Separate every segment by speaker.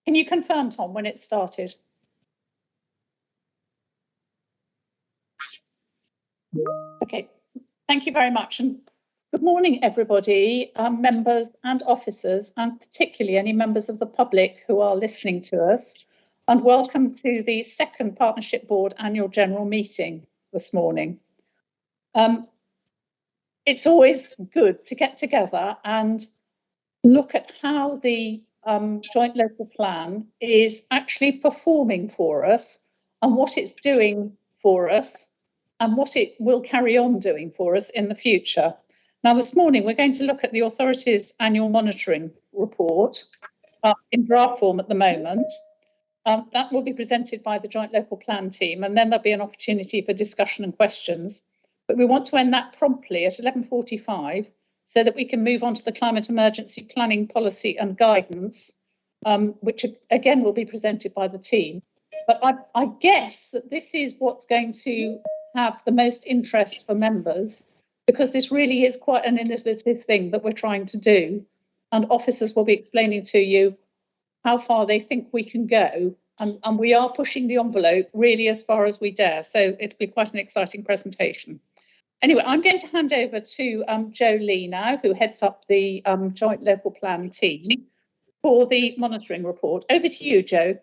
Speaker 1: Can you confirm, Tom, when it started? Okay, thank you very much. And good morning, everybody, members and officers, and particularly any members of the public who are listening to us. And welcome to the second Partnership Board Annual General Meeting this morning. It's always good to get together and look at how the joint local plan is actually performing for us and what it's doing for us and what it will carry on doing for us in the future. Now, this morning, we're going to look at the authority's annual monitoring report in draft form at the moment. That will be presented by the joint local plan team, and then there'll be an opportunity for discussion and questions. But we want to end that promptly at 11:45 so that we can move on to the climate emergency planning policy and guidance, which again will be presented by the team. But I guess that this is what's going to have the most interest for members, because this really is quite an innovative thing that we're trying to do. And officers will be explaining to you how far they think we can go. And we are pushing the envelope really as far as we dare. So it'll be quite an exciting presentation. Anyway, I'm going to hand over to Jo Lee now, who heads up the joint local plan team for the monitoring report. Over to you, Jo.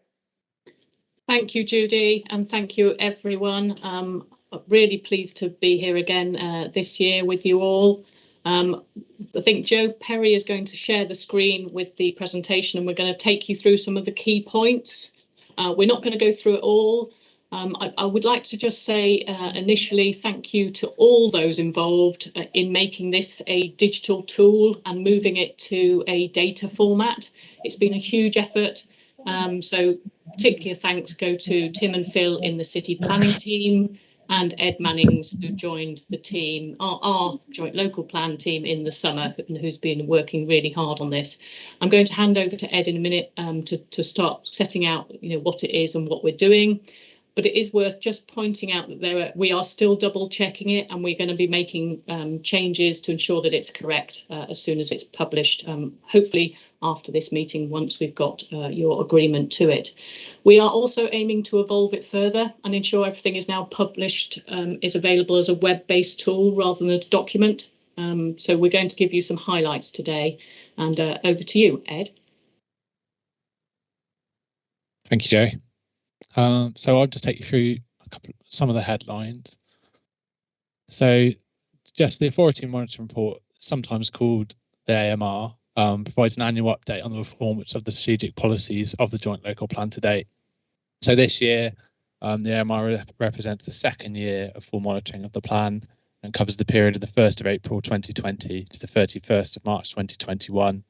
Speaker 2: Thank you, Judy, and thank you, everyone. I'm really pleased to be here again this year with you all. I think Joe Perry is going to share the screen with the presentation, and we're going to take you through some of the key points. We're not going to go through it all. I would like to just say initially thank you to all those involved in making this a digital tool and moving it to a data format. It's been a huge effort. So particularly a thanks go to Tim and Phil in the city planning team, and Ed Mannings, who joined the team, our joint local plan team in the summer, who's been working really hard on this. I'm going to hand over to Ed in a minute to start setting out, what it is and what we're doing. But it is worth just pointing out that we are still double checking it, and we're going to be making changes to ensure that it's correct as soon as it's published, hopefully after this meeting, once we've got your agreement to it. We are also aiming to evolve it further and ensure everything is now published, is available as a web-based tool rather than a document. So we're going to give you some highlights today, and over to you, Ed.
Speaker 3: Thank you, Jo. So I'll just take you through some of the headlines. So just the Authority Monitoring Report, sometimes called the AMR, provides an annual update on the performance of the strategic policies of the joint local plan to date. So this year, the AMR represents the second year of full monitoring of the plan and covers the period of the 1st of April 2020 to the 31st of March 2021.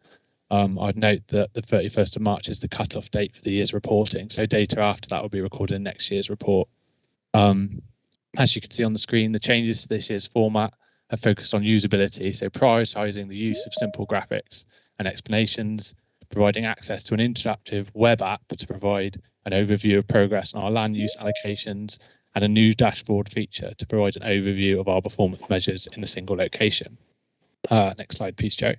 Speaker 3: I'd note that the 31st of March is the cut-off date for the year's reporting, so data after that will be recorded in next year's report. As you can see on the screen, the changes to this year's format have focused on usability, so prioritising the use of simple graphics and explanations, providing access to an interactive web app to provide an overview of progress on our land use allocations, and a new dashboard feature to provide an overview of our performance measures in a single location. Next slide, please, Jo.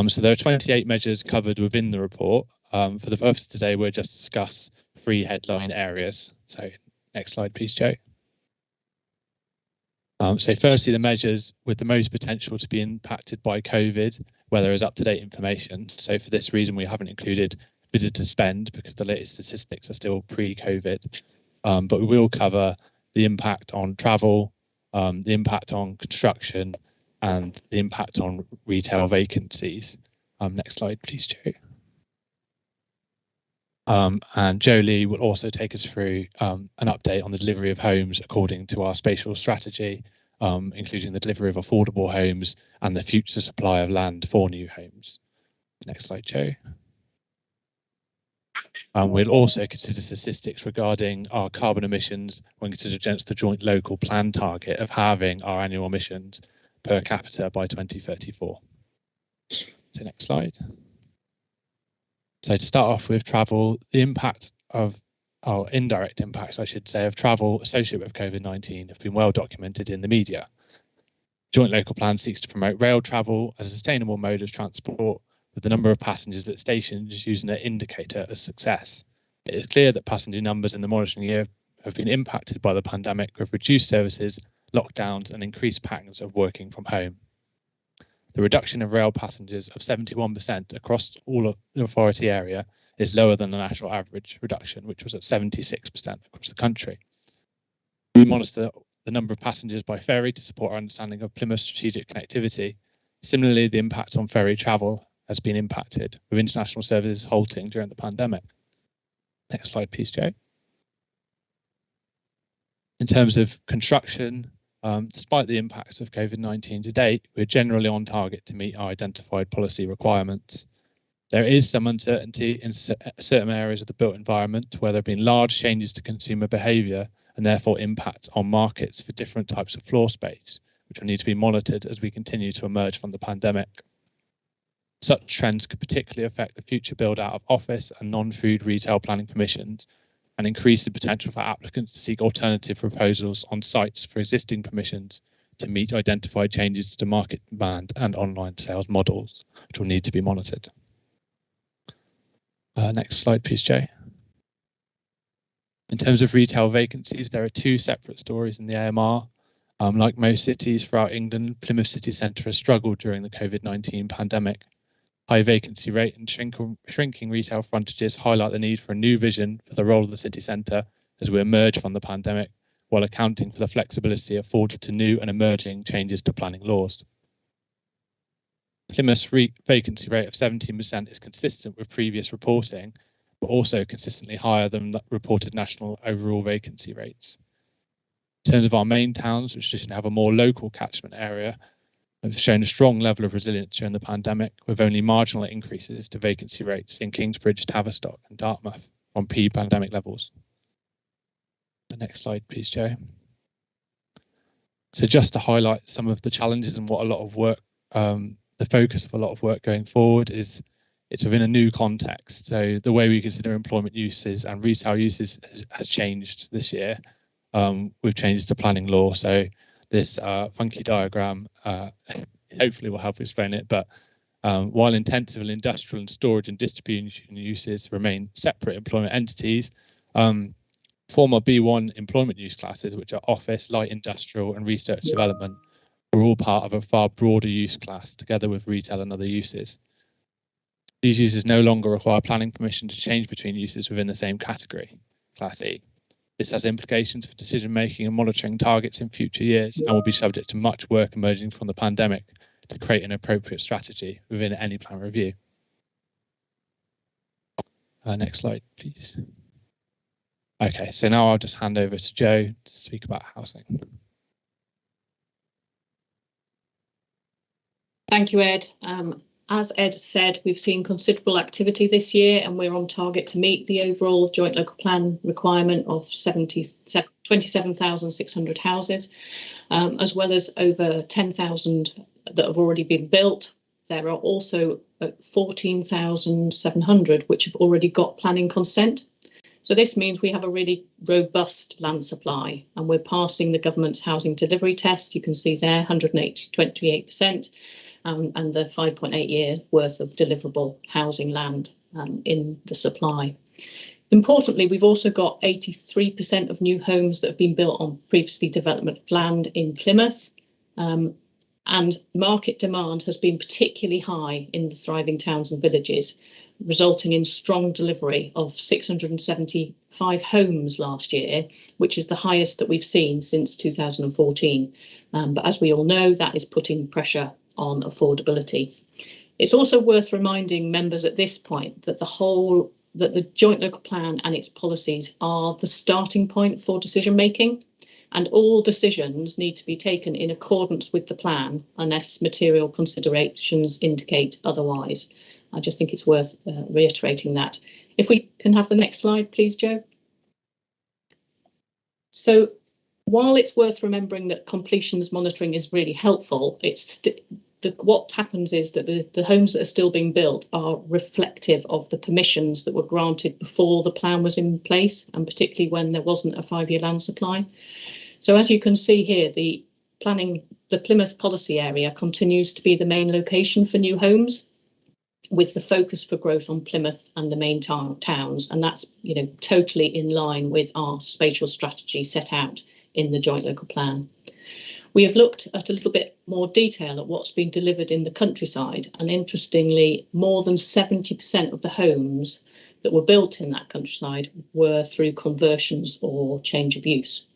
Speaker 3: So there are 28 measures covered within the report. For the purpose today, we'll just discuss 3 headline areas. So next slide, please, Jo. So firstly, the measures with the most potential to be impacted by COVID, where there is up-to-date information. So for this reason, we haven't included visitor spend because the latest statistics are still pre-COVID. But we will cover the impact on travel, the impact on construction, and the impact on retail vacancies. Next slide, please, Jo. And Jo Lee will also take us through an update on the delivery of homes according to our spatial strategy, including the delivery of affordable homes and the future supply of land for new homes. Next slide, Jo. We'll also consider statistics regarding our carbon emissions when considered against the joint local plan target of halving our annual emissions per capita by 2034. So next slide. So to start off with travel, the impact of our indirect impacts, I should say, of travel associated with COVID-19 have been well documented in the media. Joint local plan seeks to promote rail travel as a sustainable mode of transport with the number of passengers at stations using an indicator as success. It is clear that passenger numbers in the monitoring year have been impacted by the pandemic with reduced services, lockdowns and increased patterns of working from home. The reduction of rail passengers of 71% across all of the authority area is lower than the national average reduction, which was at 76% across the country. We monitor the number of passengers by ferry to support our understanding of Plymouth's strategic connectivity. Similarly, the impact on ferry travel has been impacted, with international services halting during the pandemic. Next slide, please, Joe. In terms of construction, despite the impacts of COVID-19 to date, we're generally on target to meet our identified policy requirements. There is some uncertainty in certain areas of the built environment where there have been large changes to consumer behaviour and therefore impact on markets for different types of floor space, which will need to be monitored as we continue to emerge from the pandemic. Such trends could particularly affect the future build out of office and non-food retail planning permissions and increase the potential for applicants to seek alternative proposals on sites for existing permissions to meet identified changes to market demand and online sales models, which will need to be monitored. Next slide, please, Jay. In terms of retail vacancies, there are two separate stories in the AMR. Like most cities throughout England, Plymouth city centre has struggled during the COVID-19 pandemic. High vacancy rate and shrinking retail frontages highlight the need for a new vision for the role of the city centre as we emerge from the pandemic, while accounting for the flexibility afforded to new and emerging changes to planning laws. Plymouth's vacancy rate of 17% is consistent with previous reporting, but also consistently higher than the reported national overall vacancy rates. In terms of our main towns, which traditionally have a more local catchment area, have shown a strong level of resilience during the pandemic, with only marginal increases to vacancy rates in Kingsbridge, Tavistock and Dartmouth on pre-pandemic levels. The next slide, please, Joe. So just to highlight some of the challenges and what a lot of work, the focus of a lot of work going forward is, it's within a new context. So the way we consider employment uses and retail uses has changed this year with changes to planning law. So this funky diagram hopefully will help explain it. But while intensive industrial and storage and distribution uses remain separate employment entities, former B1 employment use classes, which are office, light industrial and research development, are all part of a far broader use class together with retail and other uses. These uses no longer require planning permission to change between uses within the same category, Class E. This has implications for decision making and monitoring targets in future years and will be subject to much work emerging from the pandemic to create an appropriate strategy within any plan review. Next slide, please. Okay, so now I'll just hand over to Joe to speak about housing.
Speaker 2: Thank you, Ed. As Ed said, we've seen considerable activity this year and we're on target to meet the overall joint local plan requirement of 27,600 houses, as well as over 10,000 that have already been built. There are also 14,700 which have already got planning consent. So this means we have a really robust land supply and we're passing the government's housing delivery test. You can see there 128%. And the 5.8 year worth of deliverable housing land in the supply. Importantly, we've also got 83% of new homes that have been built on previously developed land in Plymouth. And market demand has been particularly high in the thriving towns and villages, resulting in strong delivery of 675 homes last year, which is the highest that we've seen since 2014. But as we all know, that is putting pressure on affordability. It's also worth reminding members at this point that the joint local plan and its policies are the starting point for decision making, and all decisions need to be taken in accordance with the plan unless material considerations indicate otherwise. I just think it's worth reiterating that. If we can have the next slide, please, Joe. So while it's worth remembering that completions monitoring is really helpful, what happens is that the homes that are still being built are reflective of the permissions that were granted before the plan was in place, and particularly when there wasn't a 5-year land supply. So as you can see here, the Plymouth policy area continues to be the main location for new homes. with the focus for growth on Plymouth and the main towns, and that's totally in line with our spatial strategy set out in the joint local plan. We have looked at a little bit more detail at what's been delivered in the countryside, and interestingly, more than 70% of the homes that were built in that countryside were through conversions or change of use.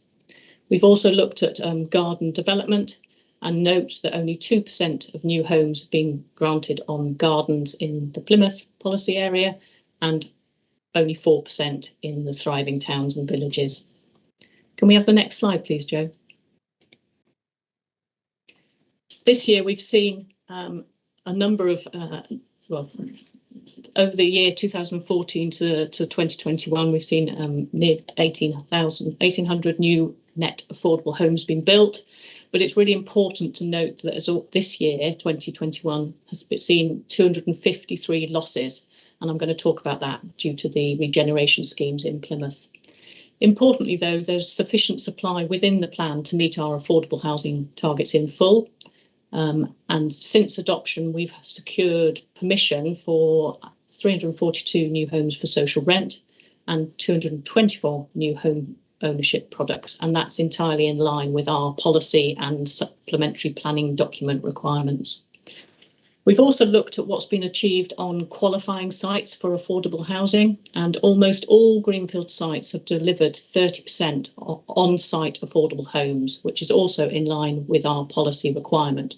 Speaker 2: We've also looked at garden development, and note that only 2% of new homes have been granted on gardens in the Plymouth policy area, and only 4% in the thriving towns and villages. Can we have the next slide, please, Jo? This year we've seen a number of, over the year 2014 to 2021, we've seen near 1,800 new net affordable homes being built. But it's really important to note that as this year, 2021, has seen 253 losses, and I'm going to talk about that due to the regeneration schemes in Plymouth. Importantly, though, there's sufficient supply within the plan to meet our affordable housing targets in full. And since adoption, we've secured permission for 342 new homes for social rent and 224 new home ownership products, and that's entirely in line with our policy and supplementary planning document requirements. We've also looked at what's been achieved on qualifying sites for affordable housing, and almost all greenfield sites have delivered 30% on-site affordable homes, which is also in line with our policy requirement.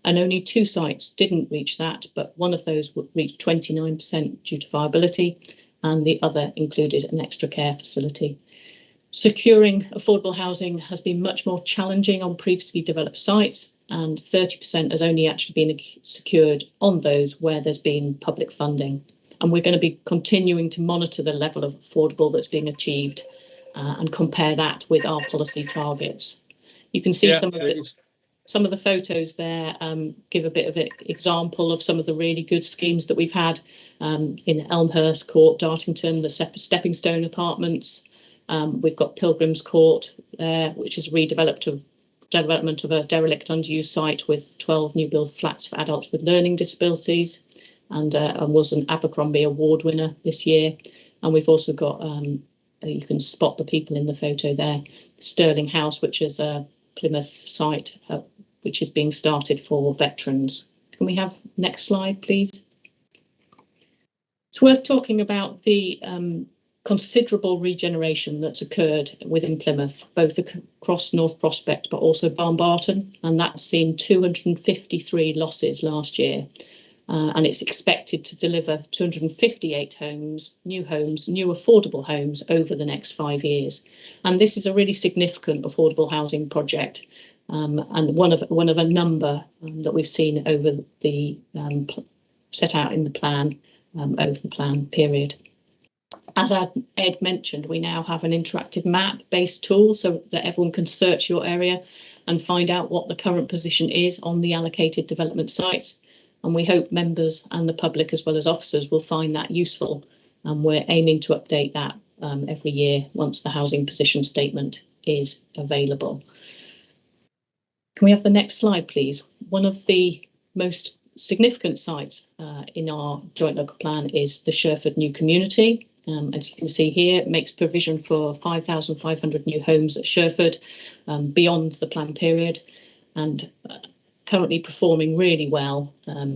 Speaker 2: And only 2 sites didn't reach that, but one of those would reach 29% due to viability, and the other included an extra care facility. Securing affordable housing has been much more challenging on previously developed sites, and 30% has only actually been secured on those where there's been public funding. And we're going to be continuing to monitor the level of affordable that's being achieved and compare that with our policy targets. You can see some of the photos there give a bit of an example of some of the really good schemes that we've had in Elmhurst Court, Dartington, the Stepping Stone Apartments. We've got Pilgrim's Court there, which is development of a derelict unused site with 12 new build flats for adults with learning disabilities, and was an Abercrombie Award winner this year. And we've also got, you can spot the people in the photo there, Sterling House, which is a Plymouth site, which is being started for veterans. Can we have next slide, please? It's worth talking about the considerable regeneration that's occurred within Plymouth, both across North Prospect but also Barnbarton, and that's seen 253 losses last year. And it's expected to deliver 258 homes, new affordable homes over the next 5 years. And this is a really significant affordable housing project, and one of a number that we've seen over the set out in the plan over the plan period. As Ed mentioned, we now have an interactive map-based tool so that everyone can search your area and find out what the current position is on the allocated development sites. And we hope members and the public, as well as officers, will find that useful. And we're aiming to update that every year once the housing position statement is available. Can we have the next slide, please? One of the most significant sites in our joint local plan is the Sherford New Community. As you can see here, it makes provision for 5,500 new homes at Sherford beyond the plan period, and currently performing really well.